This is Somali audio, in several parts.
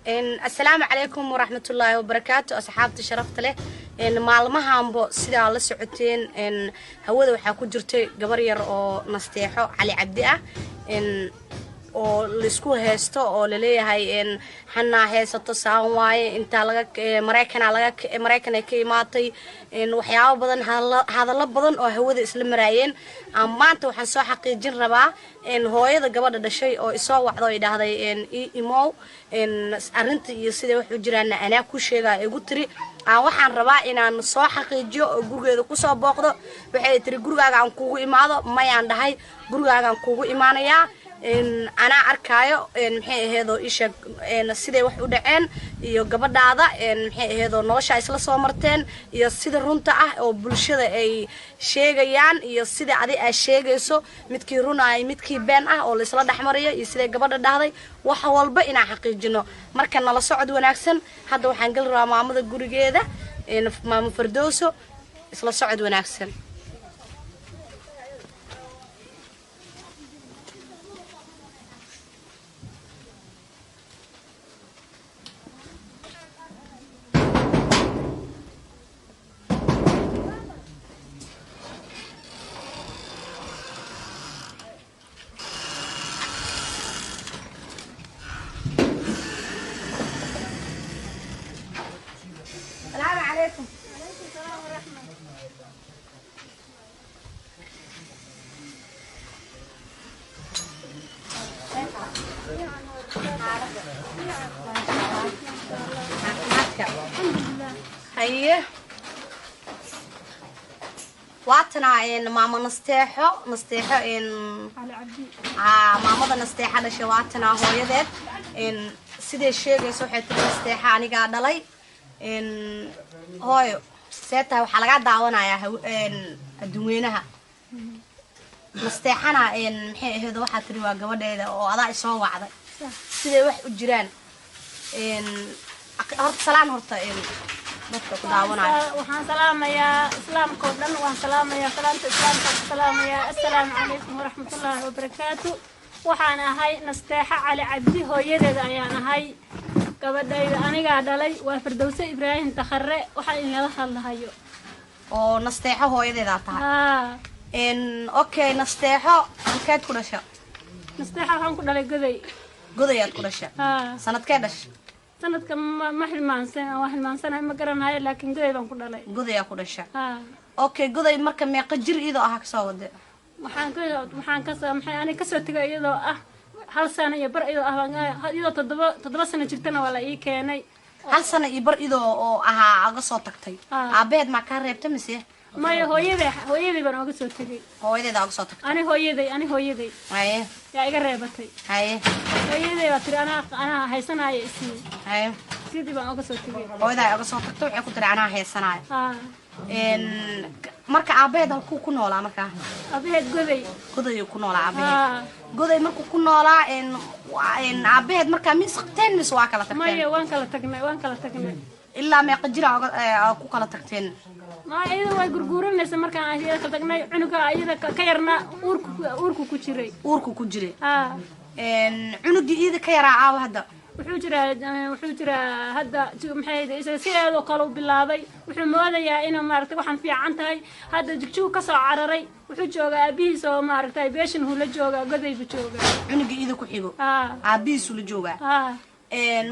السلام عليكم ورحمة الله وبركاته أصحابتي شرفت له مالمها أنبو سيدا الله سعوتين هودا waxaa ku jirtay gabar yar oo nasteexo cali cabdi ah oo la isku heesto oo la leeyahay xanaa heesato saan waaye inta laga Mareykan ay ka imaatay waxyaabo badan hadallo badan oo hawada isla maraayeen maanta waxaan soo xaqiijin rabaa hooyada gabadha dhashay oo isoo wacdo ay dhahday imow arinta iyo sida wax u jiraan anaa ku sheegaa igu tiri waxaan rabaa inaan soo xaqiijiyo oo gurigeeda ku soo booqdo waxay tiri gurigaaga aan kuugu imaado mayaan dhahay gurigaaga aan kuugu imaanayaa أنا أركايو محي هذا إيش سيد واحد ودعين يو قبض هذا محي هذا نوشة إسلا صامرتين يو سيد رونتا أو بلشة أي شيء جيان يو سيد عادي الشيء جيسو متكي رونا أي متكي بين أو الإسلا دحمرية يسيد قبض هذا وحوال بقينا حقيقة مركنا على صعد ونعكسن هذا وحنقل را معمد الجوري هذا مع مفردوسو إسلا صعد ونعكسن السلام عليكم. وعليكم السلام ورحمة الله. هيه واتنا إن ماما نستيحو إن على عبدي ماما نستيحة لشواتنا هو يدك إن سيد الشيء يسوي نستيحة أنا قاعدة لي إن هاي سيتها وحلقات دعوانا يا إن الدوينها نستيحنا إن هذا واحد تريوا جوده هذا وأضاء يسوي وعده سيد واحد الجيران إن هرت سلام هرت إن نتوقع دعوانا وحن سلام يا إسلام كودن وحن سلام يا سلام يا السلام عليكم ورحمة الله وبركاته وحنا هاي نستيحة على عبدي هو يدد أيانا هاي gabadhayda aniga dhalay waa Firdawsi Ibrahim Takhare waxa in la hadlahayo oo nasteexo hooyadeeda tahay okay nasteexo halkeed ku dhashay nasteexo waxaan ku dhalay godayaad ku dhashay sanadkee dhashay sanadka ma xilmaansan ma garanayo laakiin goday baan ku dhalay godayaa ku dhashay okay goday marka meeqa jir iyadoo ah ka soo waday waxaan ka soo maxay aniga ka soo tagay iyadoo ah hal sano iyo bar idoo ah iyadoo toddoba sano jirtana waa la ii keenay hal sano iyo bar idoo oo ahaa aga soo tagtay aabeed ma ka reebtay mise maya hooyaday baan uga soo tagay hooyadeeda aga soo tagtay ani hooyaday haye yaa iga reebatay haye hooyaday waa tiri anaa haysanaayo isii haye sidii baan uga soo tagay hooyaday aga soo tagtay waxay ku tiri anaa haysanaayo marka aabeed halkuu ku noolaa markaa aabeed goday ku noolaa aabeed goday markuu ku noolaa aabeed markaa mis qabteen mis waa kala tagteen maya waan kala tagnay ilaa meeqa jir ku kala tagteen ma iyada way gurguuranaysa markaan ayada kala tagnay cunuga ayada ka yarna uurku ku jiray cunugii iyada ka yaraa caawa hadda wuxuu jiraa hadda maxay isaga sideedoo kale u bilaabay wuxuu moodayaa inuu maaragtay waxaan fiican tahay hadda jigjigu ka soo cararay wuxuu joogaa aabihiis oo maaragtay beeshan huu la joogaa goday buu joogaa cunugii iyada ku xigo aabihiis la joogaa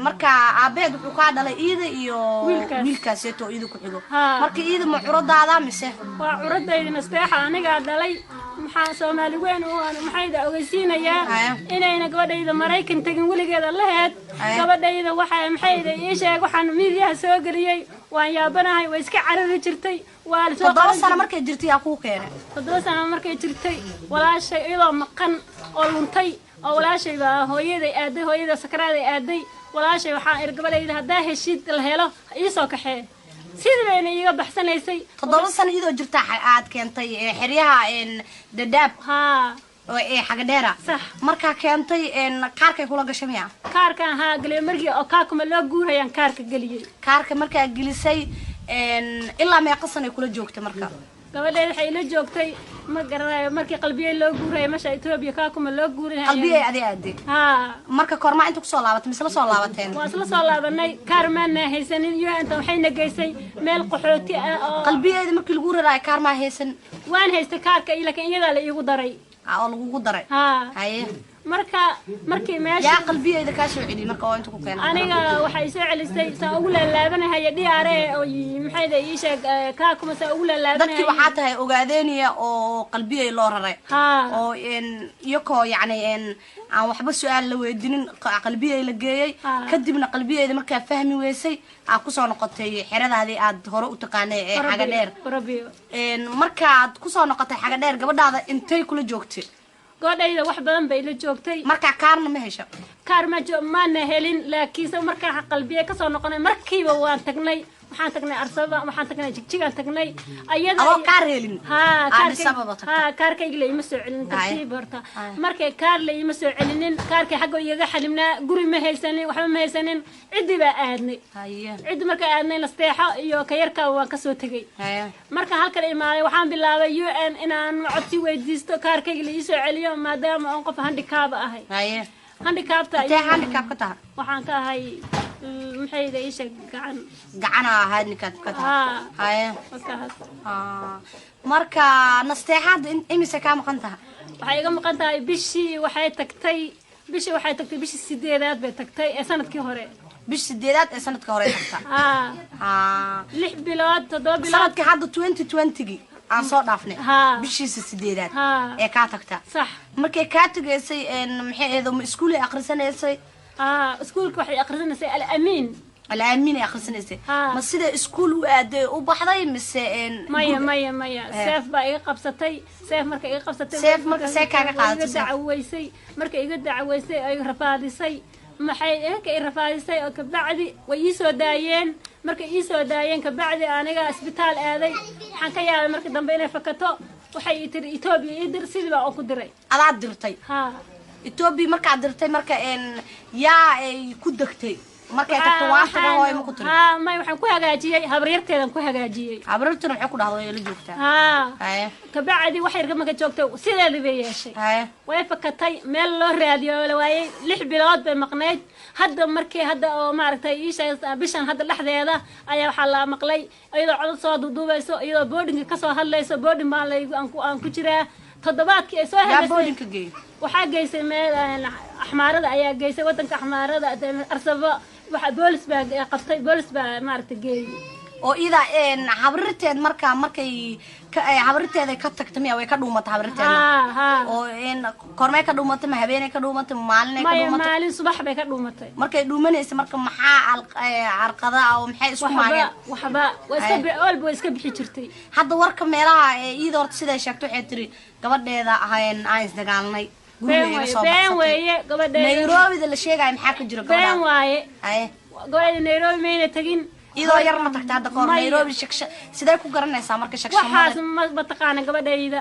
marka aabeed wuxuu ka dhalay iyada iyo wiilkaas oo iyada ku xigo marka iyada ma curadaada mise waa curadayda nasteexa aniga dhalay maxaa Soomaali weyn oo maxayda ogeysiinayaa inayna gabadhayda Mareykan tagin waligeeda lahayd gabadhayda waxa maxayda ii sheeg waxaan miidiyaha soo galiyay waan yaabanahay way iska carari jirtay waa la soo 7 sano markay jirtay ku keenay 7 sano markay jirtay walaashay iyadoo maqan oo luntay oo walaashay baa hooyada sakaraaday aaday walaashay waxa gabadhayda hadaa heshid la helo ii soo kaxee sidii bayna iga baxsanaysay 7 sano iyadoo jirta aad keentay xiriyaha dadaab oo xaga dheera صح marka keentay kaarka kula gashay miya kaarka galay markii oo kaakuma loo guurayaan kaarka galiyay kaarka marka gelisay ilaa meeqa sano kula joogtay marka gabadheed waxay ila joogtay ma garanayo markii qalbiyay loo guuray meesha Itoobiya ka kuma loo guuray qalbiyay aadi ha marka korma inta ku soo laabatay misla soo laabateen waa isla soo laabanay kaarmaana haysanin iyo inta waxayna geysay meel qaxooti ah oo qalbiyada markii lagu raray kaarma haysan waan haystay kaarka laakiin iyada la iigu daray oo lagu daray ha haye markii meesha yaa qalbiyada ka soo cili marka oo inta ku keenay aniga waxay soo celisay saa ugu laalaabanahay diyaare oo maxay ii sheeg ka kuma saa ugu laalaabanahay dadkii waxa tahay ogaadeeniya oo qalbiyay loo raray oo iyako yacni aan waxba su'aal la weydiinin qalbiyay la geeyay kadibna qalbiyada markaa fahmi weysay ku soo noqotay xiradaadii aad hore u taqaanay ee xaga dheer markaad ku soo noqotay xaga dheer gabadhaada intay kula joogtay gabadhayda wax badan bay la joogtay marka kaarna ma hesho kaar ma helin laakiin markaa qalbiye ka soo noqonay markiiba waan tagnay waxaan tagnay Arsaba waxaan tagnay Jigjigaan tagnay ayada oo kaar helin kaarkayga la ima soo celin tartiib horta markay kaar la ima soo celinin kaarkay xagga iyaga xalimnaa guri ma haysanin waxba ma haysanin cidi baa aadnay cidi marka aadnay nasteexo iyo ka yarka waan ka soo tagay marka halkan imaaday waxaan bilaabay UN inaan codsi weydiisto kaarkayga la ii soo celiyo maadaama aan qof handicap ahay handicapta ka tahay waxaan ka ahay maxay ii sheeg gacan handicap ka tahay marka nasteexada imise ka maqan tahay waxay iga maqan tahay bishii waxay tagtay bishii 8aad bay tagtay ee sanadkii hore bishii 8aad ee sanadkii hore tagtay 6 bilood 7 bilood sanadkii hadda 2020 aan soo dhaafnay bishii 8aad ee ka tagta sax markay ka tagaysay maxay eedo iskuul ay akhrisanaysay iskuulka waxay akhrisanaysay al-amiin ay akhrisanaysay ma sida iskuul u aaday u baxday mise maya seef baa iga qabsatay seef marka see kaaga qaadatay marka iga dacaweysay ay rafaadisay maxay ay rafaadisay oo ka bacdi way ii soo daayeen marka ii soo daayeen ka bacdi aniga isbitaal aaday waxaan ka yaabay marka dambe inay fakato waxay tiri Itoobiya ii dir sidii baa ku diray adaa dirtay Itoobiya marka dirtay marka yaa ay ku dagtay markay tagto waan tagaa oo ma ku tiri may waxaan ku hagaajiyay habaryarteedan ku hagaajiyay habaryarteedan waxay ku dhahday la joogtaa ka bacdi waxay marka joogtay sideedii bay yeeshay way fakatay meel loo raadiyo la waayay 6 bilood bay maqnayd hadda markii oo maaragtay bishan hadda dhaxdeeda ayaa waxa la maqlay iyadoo cod soo duubayso iyadoo boarding ka soo hadlayso boarding baa aan ku jiraa toddobaadkii ay soo hagaajisay waxa geysay meel axmaarada ayaa geysay wadanka axmaarada Arsaba waxa boolis baa qabtay boolis baa maaragtay geeyay oo ida habaryarteed markay habaryarteeda ka tagtay way ka dhuumatay habaryarteeda oo kormay ka dhuumatay ma habeenay ka dhuumatay maalin ka dhuumatay maalin subax bay ka dhuumatay markay dhuumanaysa marka maxaa arqada oo maxay isku maageen waxba iska bixi jirtay hadda warka meelaha iyada horta sida sheegtay waxay tiri gabadheeda aan isdagaalnay been weeye gabadheeda Nairobi la sheegay maxaa ka jira gabadha been waaye gabadheeda Nairobi mayna tagin idoo yar ma tagtaa hadda koor Nairobi sidee ku garanaysaa marka waxaas ma taqaan gabadheeda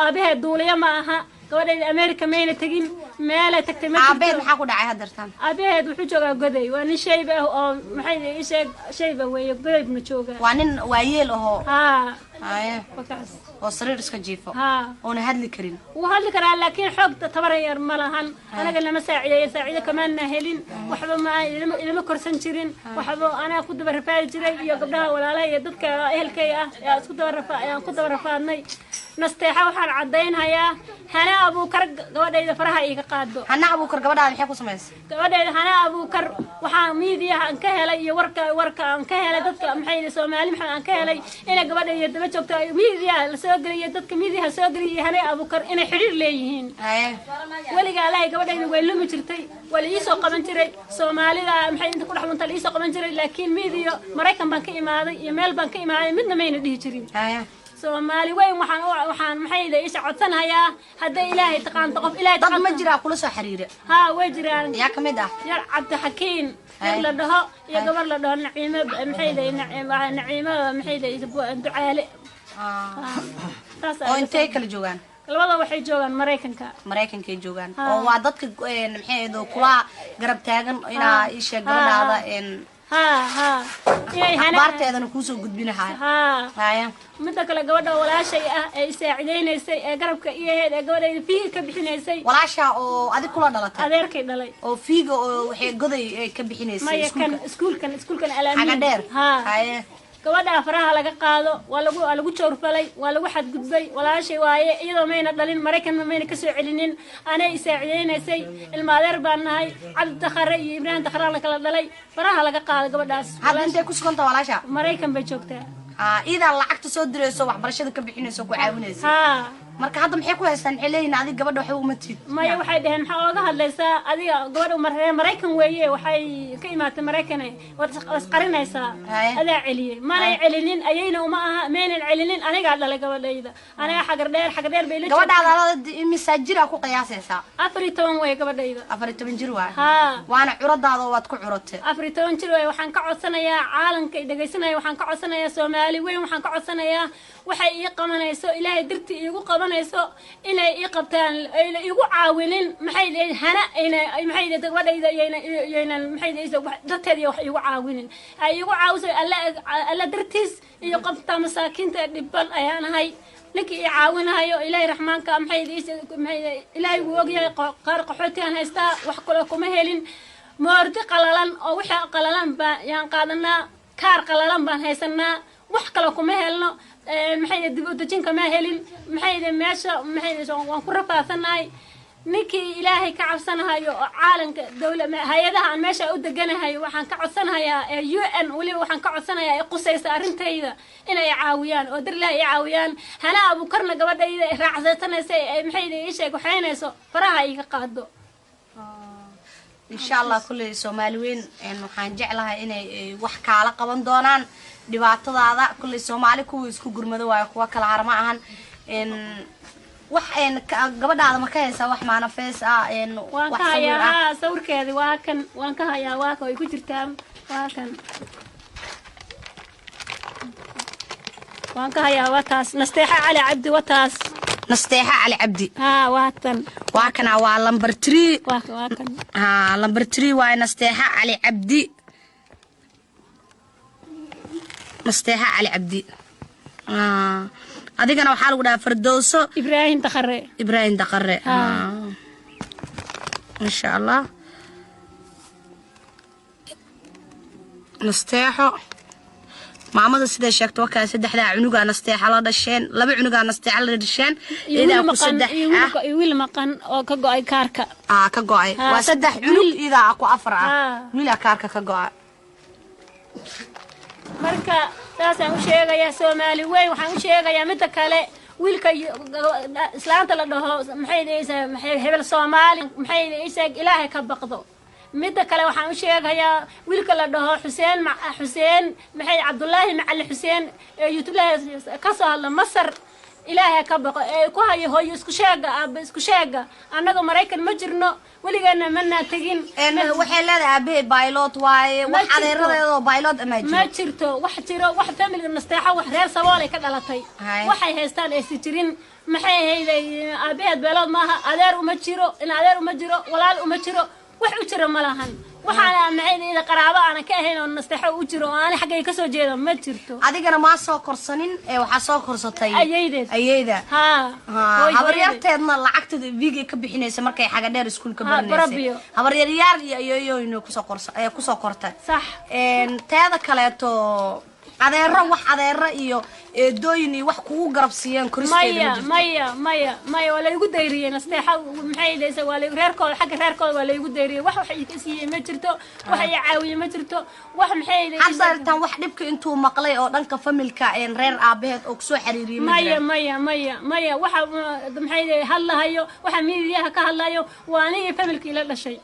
aabaheed duuliya ma aha gabadheeda America mayna tagin meel ay tagtay ma aabaheed maxaa ku dhacay hadartan aabaheed wuxuu joogaa goday waa nin shayb ah oo maxay ii sheeg shayb weeye goday buna joogaa waa nin waayeel ah wakaas oo sariir iska jiifo oo hadli karin hadli karaa laakiin xoogta tabarayar ma lahan anaga lama saaciido kamaan helin waxba ma ilama korsan jirin waxba ana ku daba rafaadi jiray iyo gabdhaha walaalaha iyo dadka ehelkay ah isku daba rafaadnay nasteexa waxaan cadeynayaa hana Abuukar gabadheeda faraha iga qaado hana Abuukar gabadhaada maxay ku sameysay gabadheeda hana Abuukar waxaan miidiyaha aan ka helay iyo warka aan ka helay dadka maxay Soomaali maxay aan ka helay ina gabadheeda daba joogto miidiyaha la soo galiyay dadka miidiyaha soo galiyay hana Abuukar inay xiriir leeyihiin waliga Ilaahay gabadheeda way lumi jirtay wali ii soo qaban jiray Soomaalida maxay inta ku dhaxlunta ii soo qaban jiray laakiin miidiyo Mareykan baan ka imaaday iyo meel baan ka imaaday midna mayna dhihi jirin Soomaali weyn waxaan maxay ii codsanayaa hadda Ilaahay taqaan qof Ilaahay dad ma jira kula soo xiriira way jiraan yaa kamid ah yar Cabdi Xakiin la dhaho iyo gabar la dhaho Naciimo maxay Naciimo maxay ducaale oo intee kala joogaan labada waxay joogaan Mareykanka joogaan oo waa dadka maxay kula garab taagan ina ii sheeg gabadhaada ها أخبارتي كوسو قد بينا ها مدة كلا جوده ولا شيء يساعدين قرب كإيه جوده فيه كبحنيسي ولا شيء أو هذه كلها دلتها هذا كده دلي أو فيه أو حي جودة كبحنيسي ما يكن سكول كان ألامي حاجة ها gabadha faraha laga qaado waa lagu joorfalay waa lagu xadgudbay walaashay waaye iyadoo mayna dhalin Mareykan mayna ka soo celinin anay isaacideynay ilmaadeer baan nahay Cabdi Takhare iyo Ibrahim Takhare la kala dhalay faraha laga qaado gabadhaas hadda intee ku sugan tahay walaasha Mareykan bay joogtaa ida lacagta soo dirayso waxbarashada ka bixinayso ku caawinayso marka hadda maxay ku haystaan xilliin adiga gabadha waxay uma tid maya waxay dhaheen maxaa ooga hadlaysaa adiga gabadha Mareykan weeye waxay ka imaatay Mareykan wad qarinaysaa adaa celiyay maray celinin ayayna uma aha meenan celinin aniga dhalay gabadhayda aniga xagar dheer bay la gabadhaada misaajira ku qiyaasaysaa 14 way gabadhayda 14 jir waana curadaada waad ku curatay 14 jir way waxaan ka codsanayaa caalamka dhageysanaya waxaan ka codsanayaa Soomaali weyn waxaan ka codsanayaa waxay ii qabanayso ilaahay dirti iigu qabanayso inay ii qabtaan ay iigu caawinin maxay hana maxay gabadhayda iyana maxay dadteeda wax iigu caawinin ay iigu caawiso alla dirtiis iyo qabta masaakiinta dhibban ayaan ahay ninkii ii caawinayo ilaahay raxmaanka maxay ilaahay uu ogyahay qaar qaxooti aan haystaa wax kale kuma helin moordi qalalan oo wixii qalalan baan yaan qaadanaa kaar qalalan baan haysanaa wax kale kuma helno maxay dib u dajinka ma helin maxay meesha maxay waan ku rafaasanahay ninkii ilaahay ka cabsanayo caalamka dawladda hay'adaha aan meesha u deganahay waxaan ka codsanayaa UN waliba waxaan ka codsanayaa ay qusaysa arintayda inay caawiyaan oo dirlaa ay caawiyaan hana abu karna gabadhayda raacsatanaysa maxay ii sheeg waxaynayso faraha iga qaado insha Allah kulli Soomaaliyeyn waxaan jeclahay inay wax kaala qaban doonaan dhibaatadaada kulli Soomaali kuwa isku gurmado waa kuwa kala harma ahan wax gabadhaada ma ka haysaa wax maana fees waan ka hayaa sawirkeedi waan ka hayaa waa ay ku jirtaa waan ka hayaa wataas nasteexa cali cabdi wataas nasteexa cali cabdi waatan waa kana waa lambar 3 lambar 3 waa nasteexa cali cabdi nasteexa cali cabdi adigana waxa lagu dhaafar Fardowso Ibrahim Takhare insha Allah nasteexo maamada sida sheegto waxa saddexda cunuga nasteexa la dhasheen laba cunuga nasteexa la dhasheen ila ku saddex wiil maqan oo ka go'ay kaarka ka go'ay waa saddex cunug ida ku afar wiil kaarka ka go'ay marka taasaan u sheegayaa Soomaali weey waxaan u sheegayaa mid kale wiilka islaanta la dhaho maxay hebel Soomaali maxay ilaahay ka baqdo mid kale waxaan u sheegayaa wiilka la dhaho Xuseen maxay Cabdullaahi Macalli Xuseen YouTube ka soo hadla Masar ilaahay ka baqo ku hayo hooyo isku sheega anaga Mareykan ma jirno waligeena mana tagin waxay leedahay aabe pilot waaye wax adeeradeedo pilot ma jirto wax jiro wax family nasteexa wax reer Soomaali ka dhalatay waxay haystaan ay jirin maxay hayday aabe pilot maaha adeer uma jiro walaal uma jiro wax u jiro malahan waxaan maxay qaraabo aan ka ahayn oo nasteexa u jiro aan xagay ka soo jeedo ma jirto adigana ma soo korsanin waxa soo korsatay ayayda habaryarteedna lacagtada viga ka bixinaysa markay xaga dheer iskuul ka baranaysa habaryar yar iyo inuu ku soo kortay sax teeda kaleeto adeero wax adeero iyo eedooyin iyo wax kugu garabsiiyeen koristeeda maya wala igu dayriyeen nasteexa maxay deeyay wala reerkooda xagga reerkooda wala igu dayriyay wax ay ka siiyeen ma jirto wax ay caawiye ma jirto wax maxay deeyay xasartan wax dhibka intuu maqlay oo dhanka familka reer aabaheed oo soo xiriiriyay maya waxa maxay deeyay hadlahayo waxa miidiyaha ka hadlayo waa aniga familkii la dhashay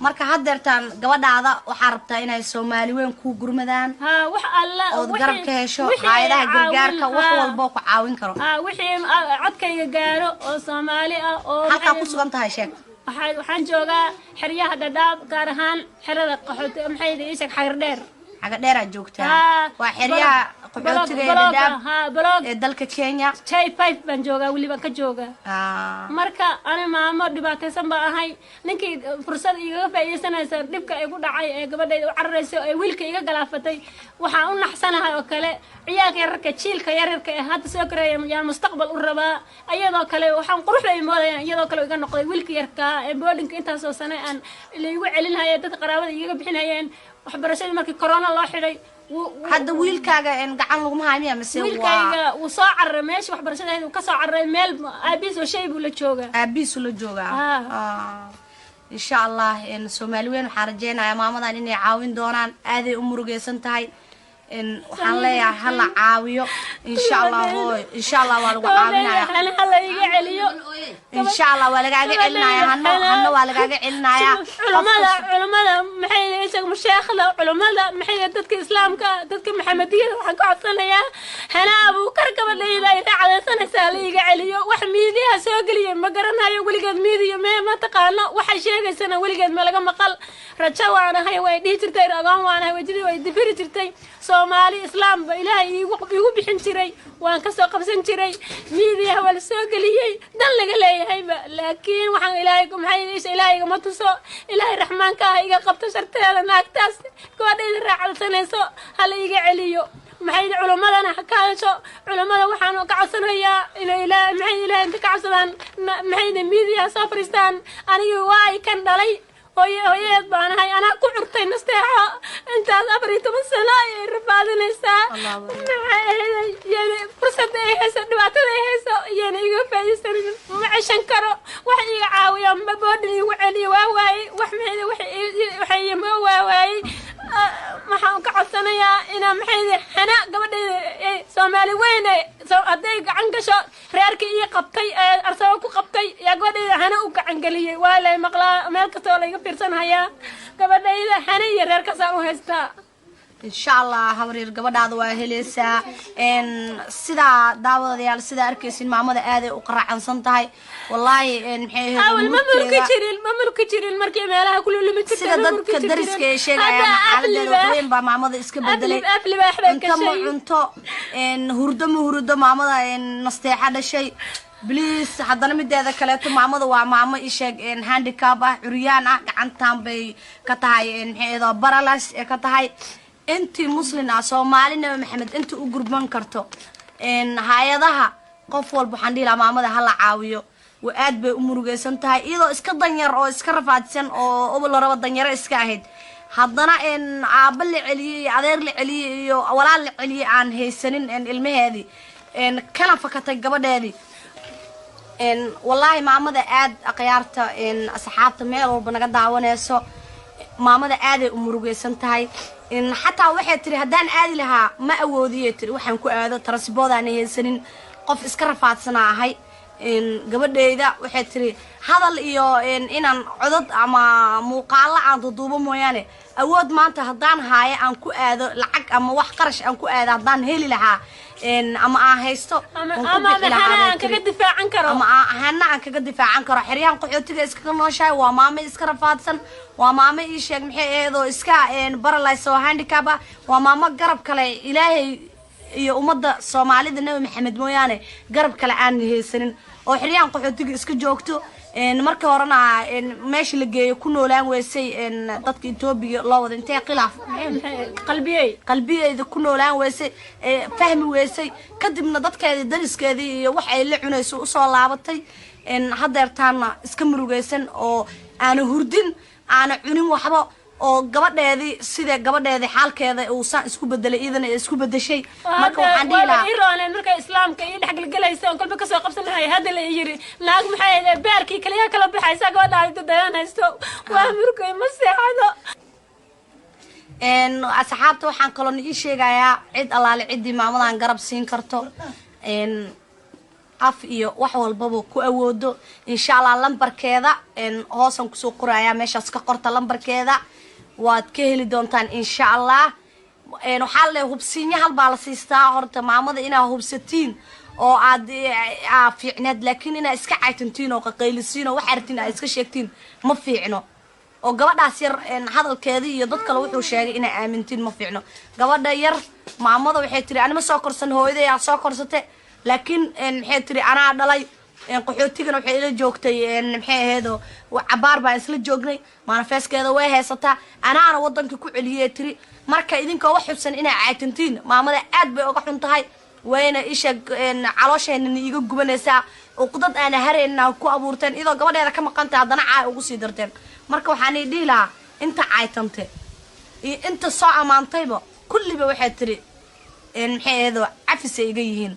marka hadeertan gabadhaada waxa rabtaa inay Soomaali weyn ku gurmadaan wax alla oo garab ka hesho hay'adaha gargaarka wax walba ku caawin karo wixii codkayga gaaro oo Soomaali oo halka ku sugan tahay sheeg waxaan joogaa xeryaha Dadaab gaar ahaan xerada qaxooti maxay deeyay xayr dheer حاجة ديرة جوكتها وحريها قبعتك داب دالك كينيا شاي بايف بان جوغا واللي بان كجوغا marka ana maamo dhibaataysan baa ahay ninkii fursad iga faa'iideysanaysa dibka ay ku dhacay ee gabadhayda u cararayso ee wiilka iga galaafatay waxaan u naxsanahay oo kale ciyaalka yararka jiilka yararka ee hadda soo koraya yaan mustaqbal u rabaa ayadoo kale waxaan quruxday moodayaan iyadoo kale iga noqday wiilka yarka ee boarding intaas oo sano aan ilaygu celinayay dad qaraabada iga bixinayeen waxbarashadii markii corona loo xidhay hadda wiilkaaga in gacan lagu mahaymiya mise wiilkayga uu soo carray meesha waxbarashadeeda uu ka soo carray meel aabiis oo shay buu la joogaa aabiisu la joogaa insha allah in Soomaali weyn waxaan rajeynayaa maamadan inay caawin doonaan aaday u murugeysan tahay in waxaan leeyahay hala caawiyo insha allah insha allah waa lagu caawinayaa hala iga celiyo insha allah waa lagaaga celinayaa hanno waa lagaaga celinayaa culimada maxay isaga sheekhada culimada maxay dadka islaamka dadka maxamediyada waxaan ka codsanayaa hana abu kar gabadhayda ay raacaysanaysaa la iga celiyo wax miidiyaha soo galiyo ma garanayo weligeed miidiyo ma taqaano waxa sheegaysana weligeed ma laga maqal rajo waanahay way dhihi jirtay ragaan waanahay wajidi way difiri jirtay Soomaali islaam ba ilaahay igu bixin jiray waan ka soo qabsan jiray miidiyaha wala soo galiyay dan laga leeyahay laakiin waxaan ilaahay ku maxay ilaahay ma tuso ilaahay raxmaanka ah iga qabto sharteeda naagtaas gabadhayda raacaysanayso hal iga celiyo maxay culimadana xakaasho culimada waxaan ka codsanayaa inay ilaahay maxay ilaahay inta ka codsadaan maxay miidiyaha soo fariistaan aniga waa kan dhalay hooyad baan ahay ana ku curtay nasteexa intaas 14 sano ay rafaadinaysaa yani fursad ay hayso dhibaatada ay hayso yani iga faa'iideysan ma cishan karo wax iga caawiyo ma boodin igu celiyo waa waay wax maxay waxay ma waa waay maxaan ka codsanayaa ina maxay hana gabadhayda Soomaali weyn haday gacan gasho reerkii ii qabtay arsaba ku qabtay yaa gabadhayda hana u gacan galiyay waa lay maqlaa meel kasta oo laga fiirsanaya gabadhayda hana iyo reerka saan u haystaa insha Allah hawreer gabadhaada waa helaysaa sida daawadayaal sida arkaysin maamada aad ay u qaraacansan tahay wallahi maxay ahayd ma mulki jirin markii meelaha kullu limi jirtay sida dadka dariska ay sheegayaan xaaladda weyn baa maamada iska bedelay inta ma cunto hurdo maamada nasteexa dhashay please haddana mideeda kaleeto maamada waa maamo ii sheeg handicap ah curyaan ah gacantan bay ka tahay maxay paralysis ee ka tahay intii muslim ah Soomaali nabi maxamed inta u gurban karto hay'adaha qof walba waxaan dhihi lahaa maamada hala caawiyo waa aad bay u murugeysan tahay iyadoo iska danyar oo iska rafaadsan oo la rabo danyaro iska ahayd haddana aabba la celiyay adeer la celiyay iyo walaal la celiyay aan haysanin ilmaheedii kala fakatay gabadheedii wallahi maamada aad aqyaarta asxaabta meel walba naga daawanayso maamada aad ay u murugeysan tahay xataa waxay tiri hadaan aadi lahaa ma awoodiyay tiri waxaan ku aado tarasboodaan haysanin qof iska rafaadsanaa ahay gabadhayda waxay tiri hadal iyo inaan codad ama muuqaalo aan duubo mooyaane awood maanta hadaan haayo aan ku aado lacag ama wax qarash aan ku aado hadaan heli lahaa ama aan haysto ama aan kaga difaacan karo ama aan kaga difaacan karo xiriyan qaxootiga iska nooshahay waa maamo iska rafaadsan waa maamo ii sheeg maxay eedo iska paralysis oo handicap ah waa maamo garab kale ilaahay iyo umada Soomaalida nabi maxamed mooyaane garab kale aan haysanin oo xiriyan qaxootiga iska joogto marka horena meesha la geeyo ku noolaan weysay dadka Itoobiya loo wada intee khilaaf qalbiyeyda ku noolaan weysay fahmi weysay kadibna dadkeeda dariskeedii iyo wax ay la cunayso u soo laabatay hadeertaana iska murugeysan oo aan hurdin aan cunin waxba oo gabadheedii sida gabadheedii xaalkeeda uu saan isku bedelay idana isku bedeshay marka waxaan dhiilaa iroonay marka islaamka iyo dhaxgalgalaysa oo kalba ka soo qabsanahay hadda la yiri naag maxay beerkii kaliya kala baxaysa gabadhaada dayanaysto waa murugay ma seexado asxaabta waxaan kaloo ii sheegayaa cid alaale cidii maamadan garab siin karto af iyo wax walbaba ku awoodo insha Allah lambarkeeda hoosan ku soo qorayaa meeshaas ka qorta lambarkeeda waad ka heli doontaan insha Allah waxaa la hubsiinyo hal baa la siistaa horta maamada inaa hubsatiin oo aad fiicneed laakiin inaa iska caytantiin oo qaqaylisiin oo wax artiin aad iska sheegtiin ma fiicno oo gabadhaas yar hadalkeedii iyo dad kale wuxuu sheegay inay aamintiin ma fiicno gabadha yar maamada waxay tiri anima soo korsan hooyaday aa soo korsate laakiin maxay tiri anaa dhalay qaxootigana waxay ila joogtay maxay aheedo cabaar baan isla joognay manifeskeeda way haysataa anaana wadanka ku celiyay tiri marka idinkoo wax xubsan inay caatintiin maamada aad bay uga xun tahay wayna isha caloosheenna iga gubanaysaa uqdad aan hareenna ku abuurteen idoo gabadheeda ka maqantay haddana caay ugu sii darteen marka waxaan dhihi lahaa inta caaytante iyo inta soo ammaantayba kulliba waxay tiri maxay aheedo cafisay iga yihiin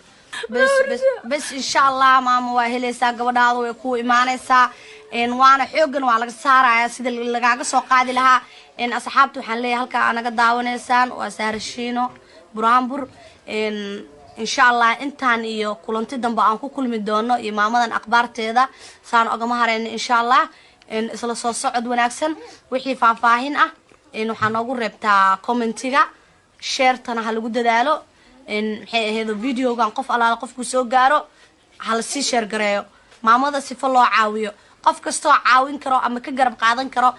bas insha allah maama waa helaysaa gabadhaada way ku imaanaysaa waana xoogan waa laga saarayaa sida lagaaga soo qaadi lahaa asxaabta waxaan leeyahay halkaa anaga daawanaysaan waa saarashiino buraanbur insha allah intaan iyo kulanti dambe aan ku kulmi doono iyo maamadan akhbaarteeda saan ogama harayna insha allah isla soo socod wanaagsan wixii faahfaahin ah waxaa noogu reebtaa commentiga sheertana ha lagu dadaalo maxay aheedo videogan qof alaala qofku soo gaaro hala sii sheer gareeyo maamada sifo loo caawiyo qof kastoo caawin karo ama ka garab qaadan karo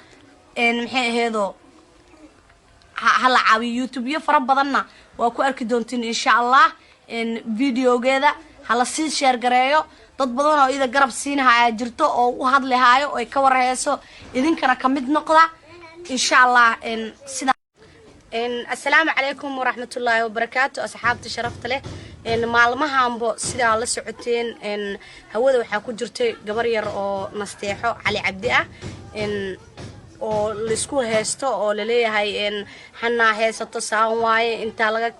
maxay aheedo hala caawiyo youtube fara badanna waa ku arki doontiin insha allah videogeeda hala sii sheer gareeyo dad badan oo ida garab siinahaya jirto oo u hadlihaayo oo ay ka warheyso idinkana ka mid noqda insha allah sida السلام عليكم ورحمة الله وبركاته أصحابتي شرفت له مالمها أمبو سيدا الله سعوتين هودا وحا كجرتي قبرير أو نستيحو علي عبدئة oo lisku heesto oo laleeyahay xana heesato saan waaye inta laga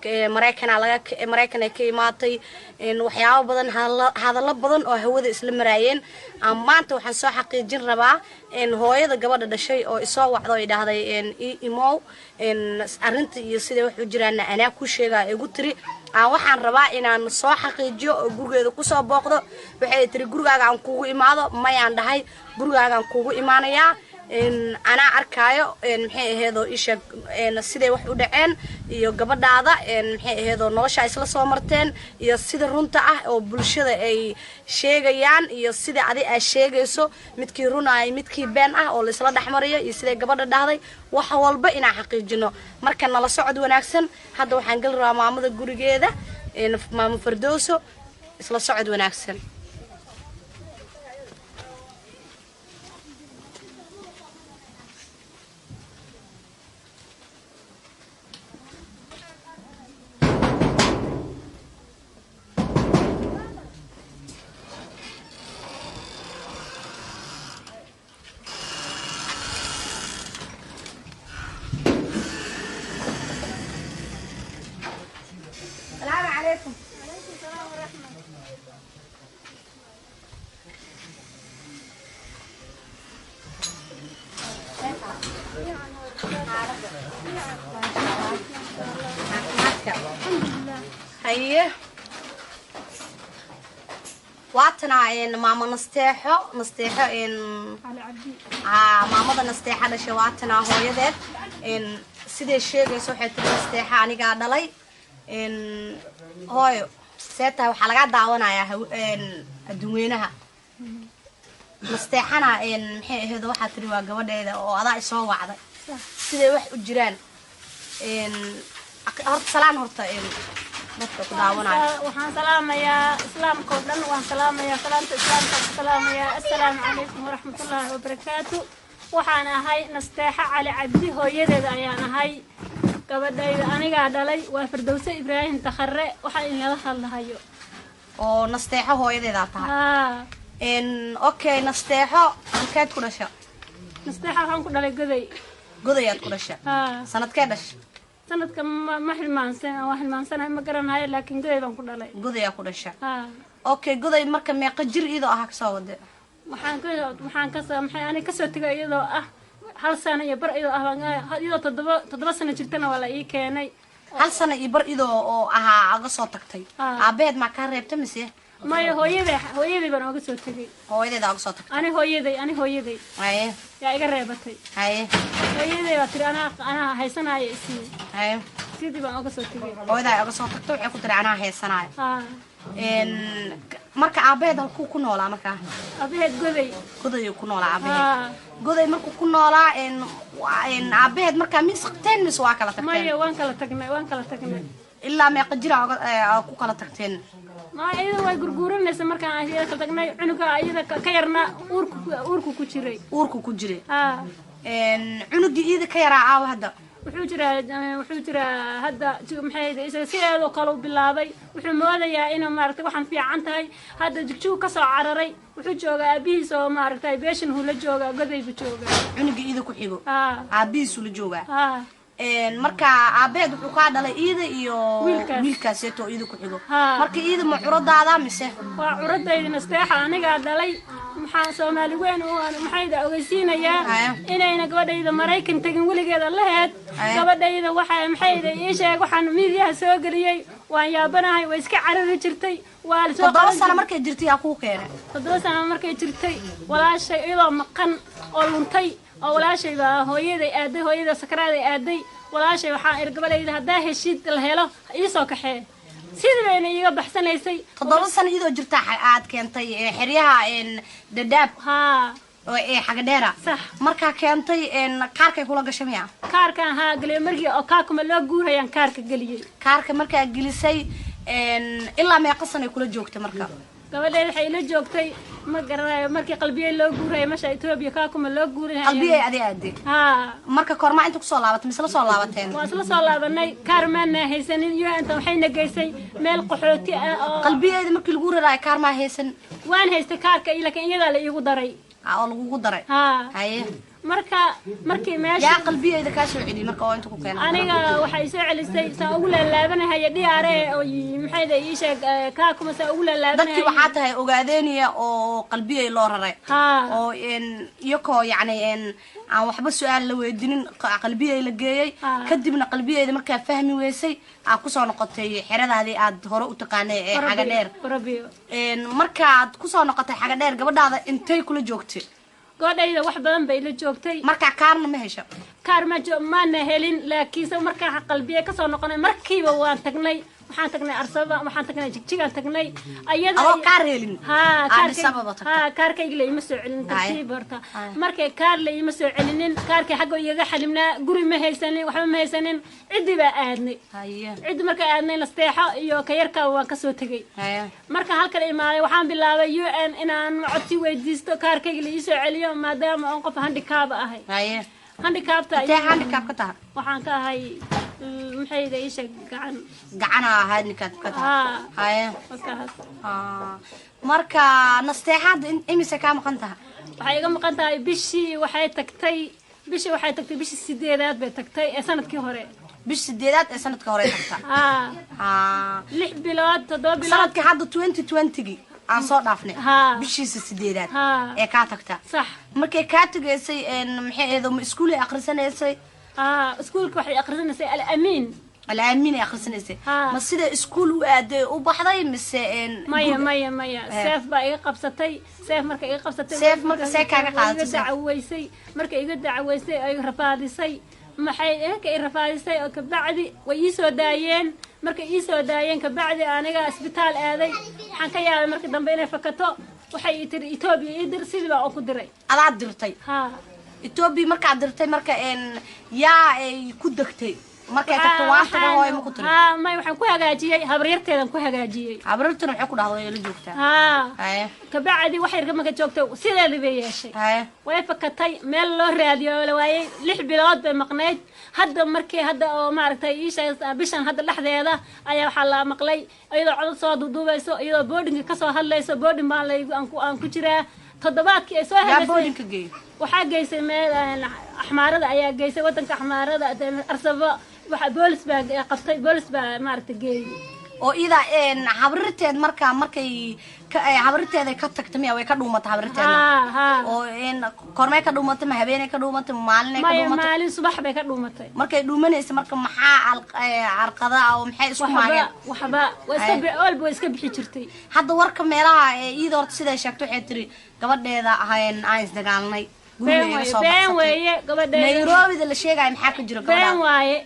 Mareykan ay ka imaatay waxyaabo badan hadallo badan oo hawada isla maraayeen maanta waxaan soo xaqiijin rabaa hooyada gabadha dhashay oo isoo wacdo ay dhahday imow arinta iyo sida wax u jiraan anaa ku sheegay igu tiri waxaan rabaa inaan soo xaqiijiyo oo gurigeeda ku soo booqdo waxay tiri gurigaaga aan kuugu imaado mayaan dhahay gurigaaga aan kuugu imaanayaa أنا أركايو محي هذا إيش سيد واحد ودعين يو قبض هذا محي هذا نوشة إسلا صومرتين يو سيد رونتا أو بلشة أي شيء جيان يو سيد عادي الشيء جيسو متكي رونا متكي بين أو الإسلا دحمرية يسيد قبض هذا وحول بقينا حقيقي جنو مركنا على صعد ونكسن هذا وحنقل رام عمود الجوري جيدا مع مفردوسو إسلا صعد ونكسن هيه واتنا ماما نستيحو على عبدي ماما نستيحة دشي واتنا هويدed sidee sheegayso waxay tiri nasteexa aniga dhalay hooyo seeta waxa laga daawanayaa adduunyanaha nasteexana maxay ahayd waxa tiri waa gabadheeda oo adaa soo wacday sidee wax u jiraan horta salaan horta dadka ku daawanaya waxaan salaamayaa islaamka oo dhan waan salaamayaa salaanta islaamka salaamayaa assalaamu calaykum waraxmatullaahi wabarakaatu waxaan ahay nasteexa cali cabdi hooyadeeda ayaan ahay gabadhayda aniga dhalay waa Firdawsi Ibraahim Takhare waxaan inala hadlahayo oo nasteexo hooyadeeda tahay okay nasteexo halkeed ku dhashay nasteexa waxaan ku dhalay goday aad ku dhashay sanadkee dhashay sanadka ma hilmaansanahay ma garanayo laakiin goday baan ku dhalay goday aad ku dhashay okay goday marka meeqa jir idoo ah ka soo waday waxaan ka soo tagay iyadoo ah hal sano iyo bar iyadoo ah iyadoo toddoba sano jirtana waa la ii keenay hal sano iyo bar iyadoo oo ahaa aga soo tagtay aabeed ma ka reebtay mise maya hooyaday baan uga soo tagay hooyadeeda uga soo tagtay ani hooyaday haye yaa iga reebatay haye hooyaday waa tiri anaa haysanaayo isii haye sidii baan uga soo tagay hooyaday uga soo tagtay waxay ku tiri anaa haysanaayo marka aabeed ku noolaa marka aabeed goday ku noolaa aabeed goday markuu ku noolaa aabaheed markaa mis qabteen mis waa kala tagteen maya waan kala tagnay ilaa meeqa jira ku kala tagteen ma iyada way gurguuranaysa markaan iyada kala tagnay cunuga iyada ka yarna uurku ku jiray cunugii iyada ka yaraa aawa hadda wuxuu jiraa hadda maxay isaga sideedoo kale u bilaabay wuxuu moodayaa inuu maaragtay waxaan fiican tahay hadda jigjigu ka soo cararay wuxuu joogaa aabihiis oo maaragtay beeshan huu la joogaa godaybu joogaa cunugii iyada ku xigo aabihiis uu la joogaa marka aabeed wuxuu kaa dhalay iyada iyo wiilkaaseeto iyada ku xigo marka iyada ma curadaada mise waa curadayda nasteexa anigaa dhalay maxaa Soomaali weyn oo maxayda ogeysiinayaa inayna gabadhayda Mareykan tagin weligeeda laheed gabadhayda waxa maxayda ii sheeg waxaan miidiyaha soo galiyay waan yaabanahay way iska carari jirtay waa la soo qaadan sana markay jirtay yaa ku keenay 7 sana markay jirtay walaashay iyadoo maqan oo luntay oo walaashay baa hooyada sakraad aaday walaashay waxaan gabadhayda hadaa heshid la helo ii soo kaxee sidayna iga baxsanaysay 7 sano idoo jirta aad keentay xiriyaha dadaab oo xaga dheera marka keentay kaarkay kula gashamaya kaarka galay markii oo kaakuma loo guurayaan kaarka galiyay kaarka marka gilisay ilaa meeqa sano kula joogtay marka gabadheed waxay la joogtay ma garanayo markii qalbiye loo guuray masha Itoobiya kaakuma loo guuray qalbiye adeed marka korma inta ku soo laabatay misla soo laabateen waa isla soo laabanay kaarmaana haysanin iyo inta waxayna geysay meel qaxooti ah qalbiyeeda markii lagu raray kaarma haysan waan haystay kaarka laakiin iyada la iigu daray oo lagu daray haye markii meesha yaa qalbiyeeda ka soo celi marka oo inta ku keenay aniga waxay soo celisay saa ugu laabanahay dhiyaare oo maxayda ii sheeg kaakuma saa ugu laabanahay dadkii waxa tahay ogaadeeniya oo qalbiyay loo raray oo iyako yacni aan waxba su'aal la weydiinin qalbiyay la geeyay kadibna qalbiyeeda markaa fahmi weysay aan ku soo noqotay xiradaadii aad hore u taqaanay xaga dheer markaad ku soo noqotay xaga dheer gabadhaada intay kula joogtay gabadhayda wax badan bay la joogtay marka kaarna ma hesho kaar ma helin laakiin marka qalbiye ka soo noqonay markiiba waan tagnay waxaan tagnay arsaba waxaan tagnay jigjigaan tagnay ayada oo kaar helin kaarkayga la ima soo celin tartiib horta markay kaar la ima soo celinin kaarkay xagga iyaga xalimnaa guri ma haysanin waxba ma haysanin cidii baa aadnay cidii markay aadnay nasteexo iyo ka yarka waan ka soo tagay marka halkan imaaday waxaan bilaabay UN inaan codsi weydiisto kaarkayga la ii soo celiyo maadaama aan qof handicap ahay handicapta ka tahay waxaan ka ahay maxayda ii sheeg gacan handicap ka tahay marka nasteexada imise ka maqan tahay waxay iga maqan tahay bishii waxay tagtay bishii 8aad bay tagtay ee sanadkii hore bishii 8aad ee sanadkii hore tagtay 6 bilood 7 bilood sanadkii hadda 2020 aan soo dhaafnay bishiisa 8aad ee ka tagta sax markay ka tagaysay maxay eedo iskuul ay akhrisanaysay iskuulka waxay akhrisanaysay al-amiin ay akhrisanaysay ma sida iskuul u aaday u baxday mise maya seef baa iga qabsatay seef marka see kaaga qaadatay marka iga dacaweysay ay rafaadisay maxay ay rafaadisay oo kabacdi way ii soo daayeen marka ii soo daayeen kabacdi aniga isbitaal aaday waxaan ka yaabay markii dambe inay fakato waxay tiri Itoobiya ii dir sidii baa ku diray adaad dirtay Itoobiya marka dirtay marka yaa ay ku dagtay markay tagto waan tago hooy ma ku tiri may waxaan ku hagaajiyay habaryarteedan ku hagaajiyay habaryartan waxay ku dhahday la joogtaa kabacdi wax yar ma ka joogto sideedii bay yeeshay way fakatay meel loo raadiyo la waayay 6 bilood bay maqnayd hadda markii oo maaragtay ii sheegay bishan hadda dhaxdeeda ayaa waxa la maqlay iyadoo cod soo duubayso iyadoo boarding ka soo hadlayso boarding baa la aan ku jiraa toddobaadkii ay soo hagaajisay waxaa geysay meel axmaarada ayaa geysay wadanka axmaarada arsaba waxa boolis baa qabtay boolis baa maaragtay geeyay oo ida habarteed markay habarteeda ka tagtay miya way ka dhuumatay habarteeda oo kormay ka dhuumatay ma habeenay ka dhuumatay maalin ka dhuumatay maalin subax bay ka dhuumatay markay dhuumanaysa marka maxaa arqada oo maxay isku maageen waxba iska bixi jirtay hadda warka meelaha iyada horta sida sheegtay waxay tiri gabadheeda aan isdagaalnay been weeye gabadheeda Nairobi la sheegay maxaa ka jira gabadha been waaye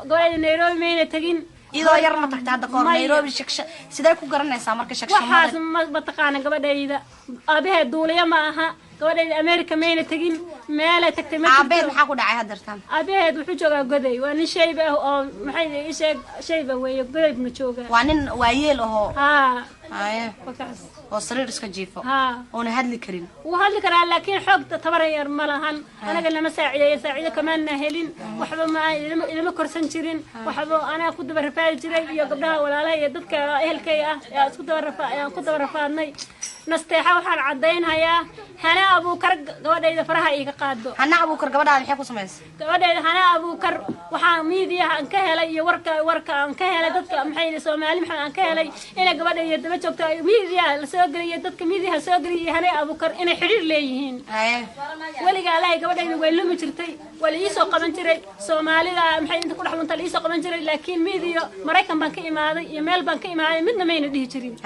gabadheeda Nairobi mayna tagin idoo yar ma tagtaa hadda koor Nairobi sidee ku garanaysaa marka waxaas ma taqaan gabadheeda aabaheed duuliya ma aha gabadheeda America mayna tagin meel ay tagtay aabeed maxaa ku dhacay hadartan aabeed wuxuu joogaa goday waa nin shayb ah oo maxay ii sheeg shayba weeyo goday ma jooga waa nin waayeel oo haya wakaas oo sariir iska jiifo oo hadli karin wuu hadli karaa laakiin xoog tabaryar ma lahan anaga lama saaciido kamaan helin waxba ma ilama korsan jirin waxba ana ku daba rafaad jiray iyo gabdhaha walaalaha iyo dadka ehelkay ah ee isku daba rafaadnay nasteexa waxaan cadeynayaa hana abuukar gabadheeda faraha iga qaado hana abuukar gabadhaada maxay ku sameysay gabadheeda hana abuukar waxaan miidiyaha aan ka helay iyo warka aan ka helay dadka maxay Soomaali maxaan aan ka helay inay gabadheeda daba joogto miidiyaha la soo galiyay dadka miidiyaha soo galiyay hana abuukar inay xiriir leeyihiin waliga Ilaahay gabadheeda way lumi jirtay wala ii soo qaban jiray Soomaalida maxay inta ku dhaxlunta ii soo qaban jiray laakiin miidiyo Mareykan baan ka imaaday iyo meel baan ka imaaday midna mayna dhihi jirin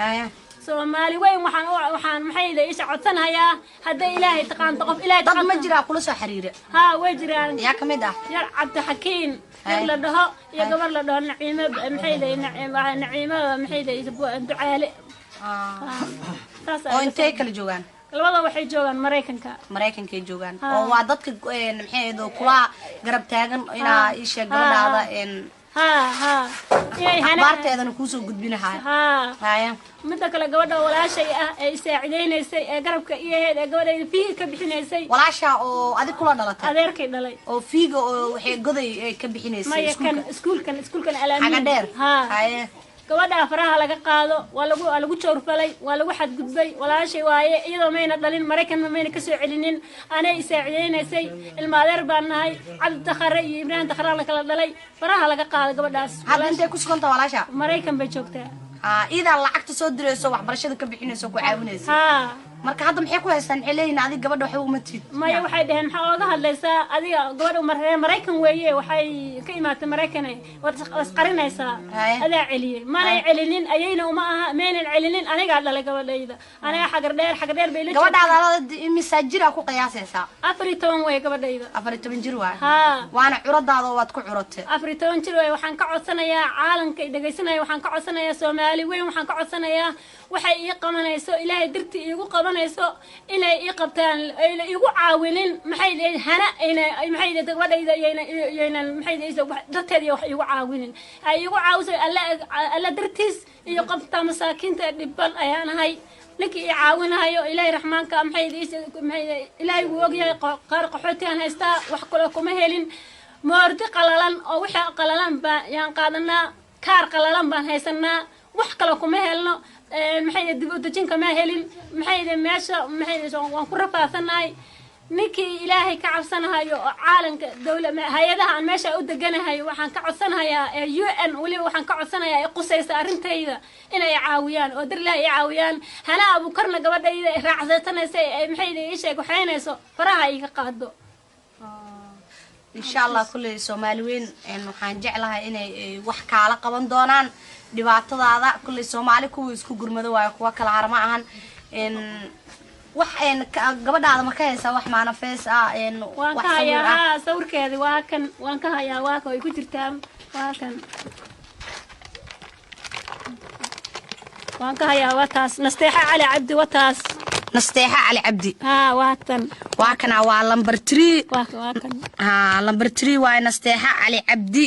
Soomaali weyn waxaan maxay iisa codsanayaa haday Ilaahay taqaanto qof Ilaahay dad ma jira kula soo xiriir way jiraan yaa kamid ah yar Cabdi Xakiin la dhaho iyo gabar la dhaho Naciimo maxay Naciimo maxay ducaale oo intee kala joogan labada waxay joogan Mareykanka joogan oo waa dadka maxay kula garab taagan ina ii sheeg gabadhaada akhbaarteedana kusoo gudbinahay midda kale gabadha walaashay ah ee saaciideysay ee garabka iyaheed ee gabadheeda fiiga ka bixinaysay walaasha oo adig kula dhalatay adeerkay dhalay oo fiiga oo waxay goday ka bixinaysay iskuulkan alaamin gabadha faraha laga qaado waa lagu joorfalay waa lagu xadgudbay walaashay waaye iyadoo mayna dhalin Mareykan mayna ka soo celinin anay saaciideysay ilma adeer baan nahay Cabdi Takhare iyo Ibrahim Takhare la kala dhalay faraha laga qaado gabadhaas hadda intee ku suganta walaasha Mareykan bay joogtaa ida lacagta soo dirayso waxbarashada ka bixinayso ku caawinayso marka hadda maxay ku haystaan xilliin adiga gabadha waxay uma tid maya waxay dhaheen maxaa oga hadlaysaa adiga gabadha Mareykan weeye waxay ka imaatay Mareykan was qarinaysaa adaa celiyay mana celinin ayayna uma aha meenan celinin aniga dhalay gabadhayda aniga xagar dheer bay la gabadhaada misaajira ku qiyaasaysaa 14 way gabadhayda 14 jir waana curadaada waad ku curatay 14 jir way waxaan ka codsanayaa caalamka dhageysanaya waxaan ka codsanayaa Soomaali weyn waxaan ka codsanayaa waxay ii qabanayso Ilaahay dirti iigu qabanayso inay ii qabtaan ay iigu caawinin maxay hana maxay gabadhayda ayayna maxay dadteeda wax iigu caawinin ay iigu caawiso alla dirtiis iyo qabta masaakiinta dhibban ayaan ahay ninkii ii caawinayo Ilaahay raxmaanka maxay Ilaahay uu ogyahay qaar qaxootiyan haystaa wax kale kuma helin moordi qalalan oo waxa qalalan baa yaan qaadanaa kaar qalalan baan haysanaa wax kale kuma helno maxay dib u dajinka ma helin maxay meesha maxay waan ku rafaasanahay ninkii Ilaahay ka cabsanayo oo caalanka dawladda hay'adaha aan meesha u deganahay waxaan ka codsanayaa UN waliba waxaan ka codsanayaa ay qusaysa arintayda inay caawiyaan oo dir Ilaahay caawiyaan hana abuukarna gabadhayda raacsatanaysa maxay ii sheeg waxaynayso faraha iga qaado insha Allah kulli Soomaali weyn waxaan jeclahay inay wax kaala qaban doonaan dhibaatadaada kulli Soomaali kuwa isku gurmado waa kuwa kala harma ahan wax gabadhaada ma ka haysaa wax maana fees ah waan ka hayaa sawirkeeda waa kan waan ka hayaa waa ka way ku jirtaa waa kan waan ka hayaa waa taas Nasteexa Cali Cabdi waa taas Nasteexa Cali Cabdi waa kana waa lambar 3 waa kan lambar 3 waa Nasteexa Cali Cabdi